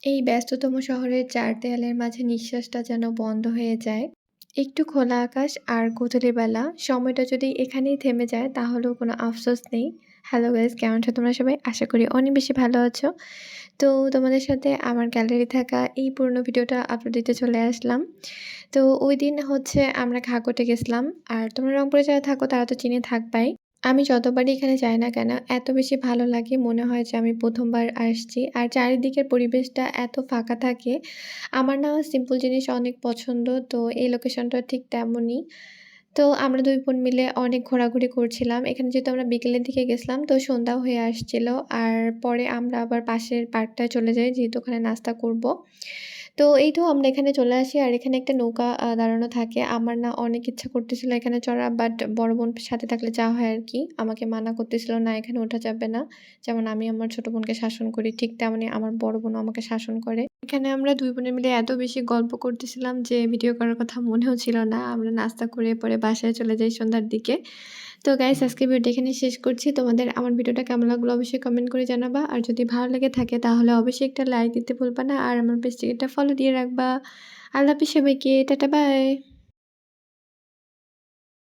এই ব্যস্ততম শহরের ৪ দেয়ালের মাঝে নিঃশ্বাসটা যেন বন্ধ হয়ে যায়। একটু খোলা আকাশ আর গোধূলিবেলা সময়টা যদি এখানেই থেমে যায় তাহলেও কোনো আফসোস নেই। হ্যালো গাইস, কেমন আছো তোমরা সবাই? আশা করি অনেক বেশি ভালো আছো। তো তোমাদের সাথে আমার গ্যালারি থাকা এই পুরনো ভিডিওটা আপলোড দিতে চলে আসলাম। তো ওইদিন হচ্ছে আমরা খাগড়ে গেছিলাম। আর তোমরা রংপুরে যারা থাকো তারা তো চিনে থাকবাই। আমি যতবারই এখানে যাই না কেন, এত বেশি ভালো লাগে মনে হয় যে আমি ১ম বার আসছি। আর চারিদিকের পরিবেশটা এত ফাঁকা থাকে। আমার না সিম্পল জিনিস অনেক পছন্দ। তো এই লোকেশনটা ঠিক তেমনই। তো আমরা ২ বোন মিলে অনেক ঘোরাঘুরি করছিলাম। এখানে যেহেতু আমরা বিকেলের দিকে গেছিলাম তো সন্ধ্যাও হয়ে আসছিল। আর পরে আমরা আবার পাশের পার্কটায় চলে যাই যেহেতু ওখানে নাস্তা করব। তো এই তো আমরা এখানে চলে আসি আর এখানে একটা নৌকা দাঁড়ানো থাকে। আমার না অনেক ইচ্ছা করতেছিল এখানে চড়ার, বাট বড় বোন সাথে থাকলে যাওয়া হয় আরকি। আমাকে মানা করতেছিল, "না, এখানে ওঠা যাবে না।" যেমন আমি আমার ছোট বোনকে শাসন করি, ঠিক তেমনি আমার বড় বোনও আমাকে শাসন করে। এখানে আমরা ২ বোনে মিলে এত বেশি গল্প করতেছিলাম যে ভিডিও করার কথা মনেও ছিল না। আমরা নাস্তা করে পরে বাসায় চলে যাই সন্ধ্যার দিকে। তো গাইস, আজকের ভিডিওটা এখানেই শেষ করছি। তোমাদের আমার ভিডিওটা কেমন লাগলো অবশ্যই কমেন্ট করে জানাবা। আর যদি ভালো লেগে থাকে তাহলে অবশ্যই একটা লাইক দিতে ভুলবা না। আর আমার পেজটিকে একটা ফলো দিয়ে রাখবা। আল্লাহ হাফেজ সবাইকে। Tata bye.